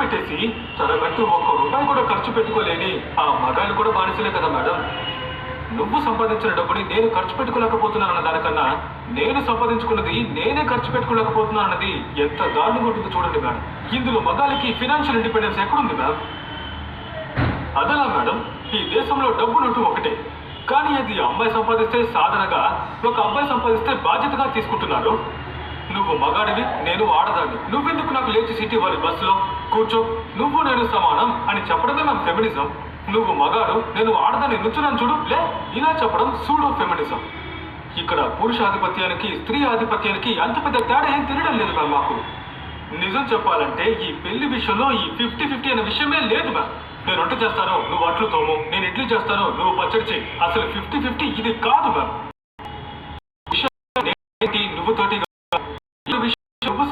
పెట్టేసి తనకంటూ ఒక్క రూపాయి కూడా ఖర్చు పెట్టుకోలేని ఆ మగాళ్ళు కూడా బానిసలే కదా మేడం. నువ్వు సంపాదించిన డబ్బుని నేను ఖర్చు పెట్టుకోలేకపోతున్నానన్న దానికన్నా నేను సంపాదించుకున్నది నేనే ఖర్చు పెట్టుకోలేకపోతున్నానన్నది ఎంత దారుణంగా ఉంటుందో చూడండి మేడం. ఇందులో మగాళ్ళకి ఫినాన్షియల్ ఇండిపెండెన్స్ ఎక్కడుంది మేడం? అదలా మేడం, ఈ దేశంలో డబ్బునంటూ ఒకటే, కానీ అది అమ్మాయి సంపాదిస్తే సాధనగా, ఒక అబ్బాయి సంపాదిస్తే బాధ్యతగా తీసుకుంటున్నారు. నువ్వు మగాడివి, నేను ఆడదాన్ని, నువ్వెందుకు నాకు లేచి సీట్ ఇవ్వాలి, బస్సులో కూర్చో, నువ్వు నేను సమానం అని చెప్పడమే మన ఫెమినిజం. నువ్వు మగాడు, నేను ఆడదాన్ని, నుంచున్నాను చూడు లే, ఇలా చెప్పడం సూడో ఫెమినిజం. ఇక్కడ పురుషాధిపత్యానికి స్త్రీ ఆధిపత్యానికి అంత పెద్ద తేడా ఏం తెలియడం లేదు మ్యామ్. మాకు నిజం చెప్పాలంటే ఈ పెళ్లి విషయంలో ఈ 50-50 అనే విషయమే లేదు మ్యామ్. నేను వంట చేస్తాను, నువ్వు అట్లు తోము, నేను ఇడ్లీ చేస్తాను, నువ్వు పచ్చడి చేయి. అసలు 50-50 ఇది కాదు మ్యామ్. నువ్వు 30గా, నువ్వు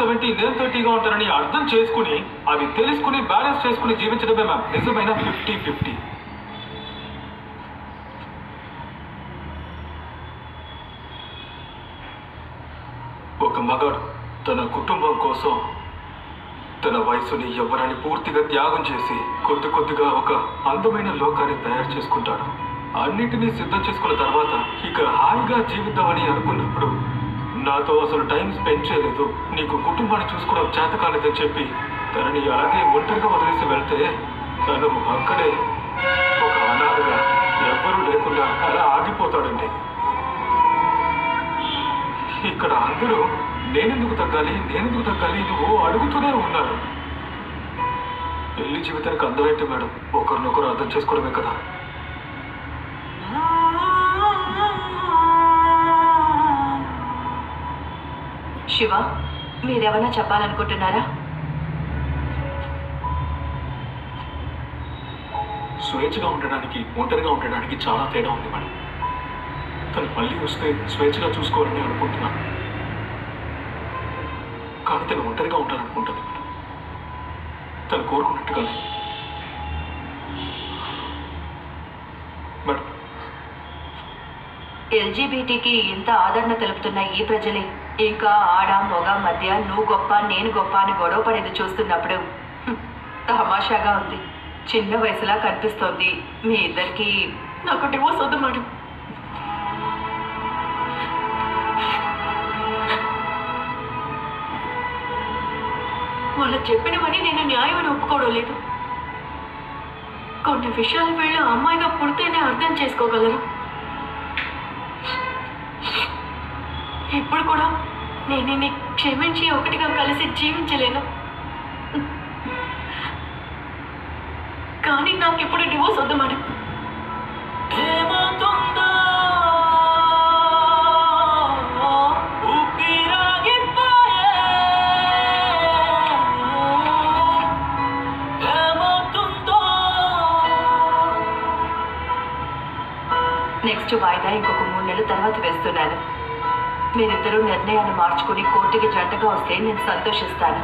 70, నేను 30గా ఉంటానని అర్థం చేసుకుని, అది తెలుసుకుని బ్యాలెన్స్ చేసుకుని జీవించడమే మ్యామ్ నిజమైన 50-50. ఒక మగాడు తన కుటుంబం కోసం తన వయసుని యవ్వనాన్ని పూర్తిగా త్యాగం చేసి కొద్ది కొద్దిగా ఒక అందమైన లోకాన్ని తయారు చేసుకుంటాడు. అన్నిటినీ సిద్ధం చేసుకున్న తర్వాత ఇక హాయిగా జీవిద్దామని అనుకున్నప్పుడు నాతో అసలు టైం స్పెండ్ చేయలేదు, నీకు కుటుంబాన్ని చూసుకోవడం చేత కాలేదని చెప్పి తనని అలాగే ఒంటరిగా వదిలేసి వెళ్తే తను అక్కడే ఒక అనాథగా ఎవ్వరూ లేకుండా అలా ఆగిపోతాడండి. ఇక్కడ అందరూ నేనెందుకు తగ్గాలి నువ్వు అడుగుతూనే ఉన్నారు. పెళ్లి జీవితానికి అందం ఏంటి మేడం? ఒకరినొకరు అర్థం చేసుకోవడమే కదా. శివ, మీరేమన్నా చెప్పాలనుకుంటున్నారా? స్వేచ్ఛగా ఉండడానికి ఒంటరిగా ఉండడానికి చాలా తేడా ఉంది మేడం. తను మళ్ళీ వస్తే స్వేచ్ఛగా చూసుకోవాలని అనుకుంటున్నాను, కానీ తను ఒంటరిగా ఉంటాననుకుంటుంది మేడం. తను కోరుకున్నట్టుగానే మేడం. ఎల్జీబీటీకి ఇంత ఆదరణ తెలుపుతున్న ఈ ప్రజలే ఇంకా ఆడ మొగ మధ్య నువ్వు గొప్ప నేను గొప్ప అని గొడవ పడేది చూస్తున్నప్పుడు తమాషాగా ఉంది. చిన్న వయసులా కనిపిస్తోంది మీ ఇద్దరికి. నాకు డివోర్స్ వద్దు మేడం. వాళ్ళు చెప్పినవని నేను న్యాయమని ఒప్పుకోవడం లేదు. కొన్ని విషయాలు వీళ్ళు అమ్మాయిగా పుడితేనే అర్థం చేసుకోగలరు. ఇప్పుడు కూడా నేను క్షమించి ఒకటిగా కలిసి జీవించలేను, కానీ నాకు ఇప్పుడు డివోర్స్ వద్దు మేడం. నెక్స్ట్ వాయిదా ఇంకొక 3 నెలల తర్వాత వేస్తున్నాను. మీరిద్దరూ నిర్ణయాన్ని మార్చుకుని కోర్టుకి జంటగా వస్తే నేను సంతోషిస్తాను.